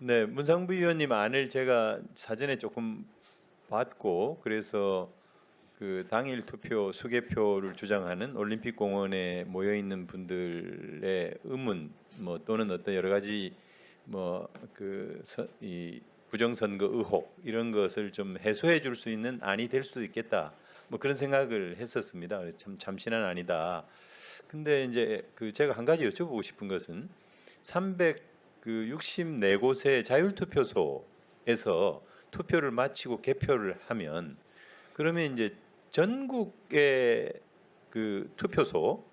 네, 문상부 의원님 안을 제가 사전에 조금 봤고, 그래서 그 당일 투표 수개표를 주장하는 올림픽 공원에 모여 있는 분들의 의문 뭐 또는 어떤 여러 가지 뭐이 부정선거 의혹 이런 것을 좀 해소해 줄 수 있는 안이 될 수도 있겠다. 뭐 그런 생각을 했었습니다. 그래서 참 참신한 안이다. 근데 이제 그 제가 한 가지 여쭤보고 싶은 것은 364곳의 자율투표소에서 투표를 마치고 개표를 하면 그러면 이제 전국의 그 투표소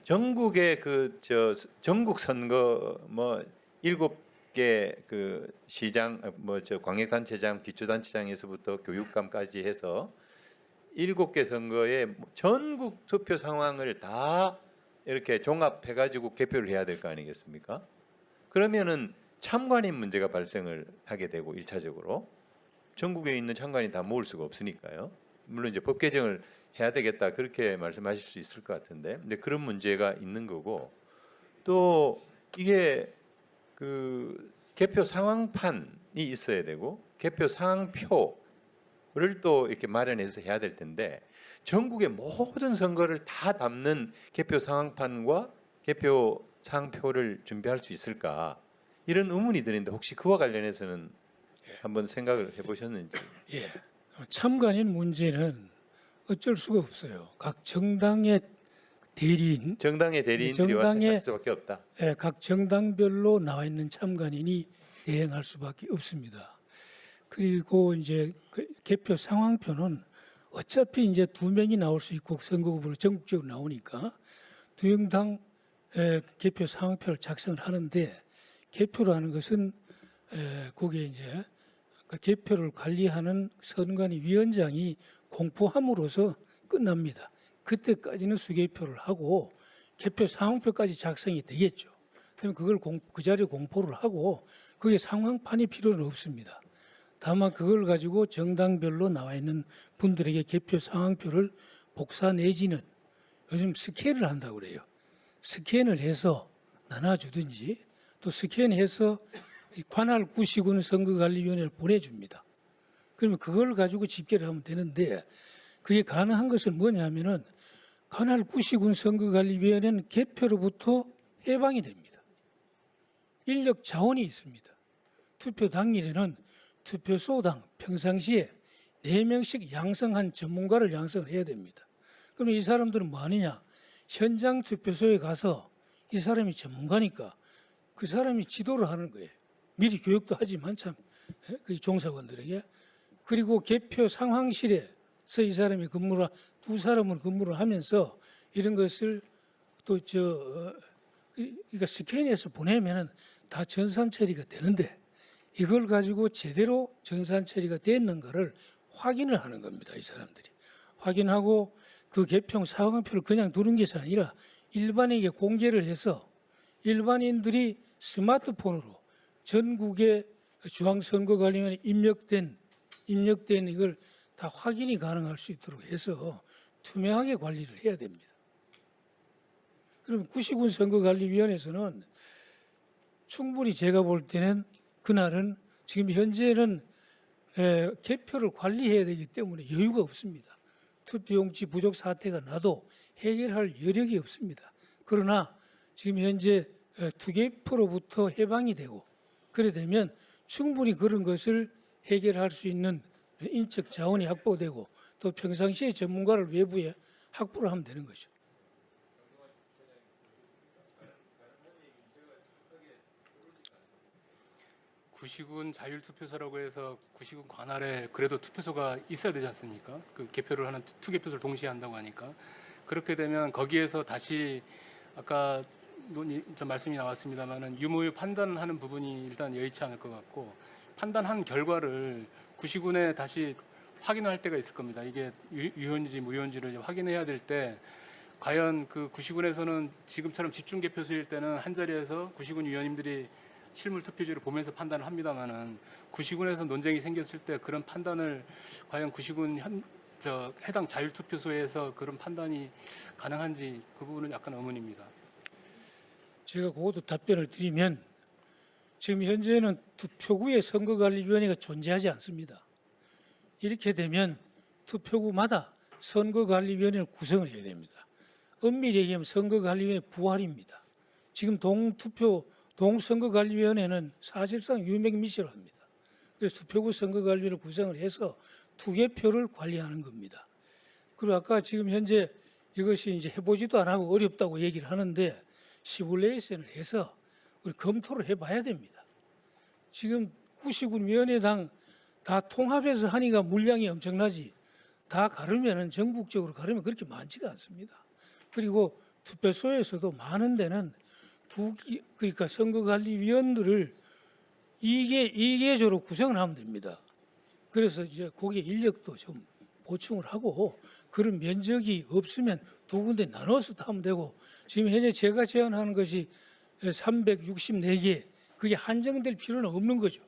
전국의 그 저 전국 선거 뭐 7개 그 시장 뭐 저 광역단체장 기초단체장에서부터 교육감까지 해서 7개 선거의 전국 투표 상황을 다 이렇게 종합해 가지고 개표를 해야 될 거 아니겠습니까? 그러면은 참관인 문제가 발생을 하게 되고 1차적으로 전국에 있는 참관인 다 모을 수가 없으니까요. 물론 이제 법 개정을 해야 되겠다 그렇게 말씀하실 수 있을 것 같은데, 근데 그런 문제가 있는 거고 또 이게 그 개표 상황판이 있어야 되고 개표 상황표를 또 이렇게 마련해서 해야 될 텐데 전국의 모든 선거를 다 담는 개표 상황판과 개표 상표를 준비할 수 있을까 이런 의문이 드는데 혹시 그와 관련해서는 한번 생각을 해보셨는지. 예, 참관인 문제는 어쩔 수가 없어요. 각 정당의 대리인, 정당의 대리인들이 정당의 할 수밖에 없다. 각 정당별로 나와 있는 참관인이 대행할 수밖에 없습니다. 그리고 이제 그 개표 상황표는 어차피 이제 2명이 나올 수 있고 선거 후보로 전국적으로 나오니까 두 정당 개표 상황표를 작성을 하는데 개표라는 것은 거기에 이제 그 개표를 관리하는 선관위 위원장이 공포함으로써 끝납니다. 그때까지는 수개표를 하고 개표 상황표까지 작성이 되겠죠. 그러면 그걸 그 자리에 공포를 하고 그게 상황판이 필요는 없습니다. 다만 그걸 가지고 정당별로 나와 있는 분들에게 개표 상황표를 복사 내지는 요즘 스캔을 한다고 그래요. 스캔을 해서 나눠주든지 또 스캔해서 관할 구시군 선거관리위원회를 보내줍니다. 그러면 그걸 가지고 집계를 하면 되는데 그게 가능한 것은 뭐냐면은 관할 구시군 선거관리위원회는 개표로부터 해방이 됩니다. 인력 자원이 있습니다. 투표 당일에는 투표소당 평상시에 4명씩 양성한 전문가를 양성을 해야 됩니다. 그럼 이 사람들은 뭐 하느냐? 현장 투표소에 가서 이 사람이 전문가니까 그 사람이 지도를 하는 거예요. 미리 교육도 하지만 참, 그 종사원들에게. 그리고 개표 상황실에서 이 사람이 두 사람은 근무를 하면서 이런 것을 또 그러니까 스캔해서 보내면은 다 전산 처리가 되는데 이걸 가지고 제대로 전산 처리가 됐는가를 확인을 하는 겁니다. 이 사람들이. 확인하고 그 개표 상황표를 그냥 두는 것이 아니라 일반에게 공개를 해서 일반인들이 스마트폰으로 전국의 중앙선거관리위원회에 입력된 이걸 다 확인이 가능할 수 있도록 해서 투명하게 관리를 해야 됩니다. 그럼 구시군 선거관리위원회에서는 충분히 제가 볼 때는 그날은 지금 현재는 개표를 관리해야 되기 때문에 여유가 없습니다. 투표용지 부족 사태가 나도 해결할 여력이 없습니다. 그러나 지금 현재 투개표로부터 해방이 되고 그래 되면 충분히 그런 것을 해결할 수 있는 인적 자원이 확보되고 또 평상시에 전문가를 외부에 확보를 하면 되는 거죠. 구시군 자율투표소라고 해서 구시군 관할에 그래도 투표소가 있어야 되지 않습니까? 그 개표를 하는 투개표소를 동시에 한다고 하니까 그렇게 되면 거기에서 다시 아까 말씀이 나왔습니다만은 유무유 판단하는 부분이 일단 여의치 않을 것 같고 판단한 결과를 구시군에 다시 확인할 때가 있을 겁니다. 이게 유효인지 무효인지를 확인해야 될 때 과연 그 구시군에서는 지금처럼 집중 개표소일 때는 한 자리에서 구시군 위원님들이 실물 투표지를 보면서 판단을 합니다만은 구시군에서 논쟁이 생겼을 때 그런 판단을 과연 구시군 해당 자율투표소에서 그런 판단이 가능한지 그 부분은 약간 의문입니다. 제가 그것도 답변을 드리면 지금 현재는 투표구에 선거관리위원회가 존재하지 않습니다. 이렇게 되면 투표구마다 선거관리위원회를 구성을 해야 됩니다. 엄밀히 얘기하면 선거관리위원회 부활입니다. 지금 동선거관리위원회는 사실상 유명미시로 합니다. 그래서 투표구 선거관리위를 구성을 해서 투개표를 관리하는 겁니다. 그리고 아까 지금 현재 이것이 이제 해보지도 안 하고 어렵다고 얘기를 하는데 시뮬레이션을 해서 우리 검토를 해봐야 됩니다. 지금 99군 위원회당 다 통합해서 하니까 물량이 엄청나지 다 가르면은 전국적으로 가르면 그렇게 많지가 않습니다. 그리고 투표소에서도 많은 데는 그러니까 선거관리위원들을 2개조로 구성을 하면 됩니다. 그래서 이제 거기에 인력도 좀 보충을 하고 그런 면적이 없으면 두 군데 나눠서 하면 되고 지금 현재 제가 제안하는 것이 364개 그게 한정될 필요는 없는 거죠.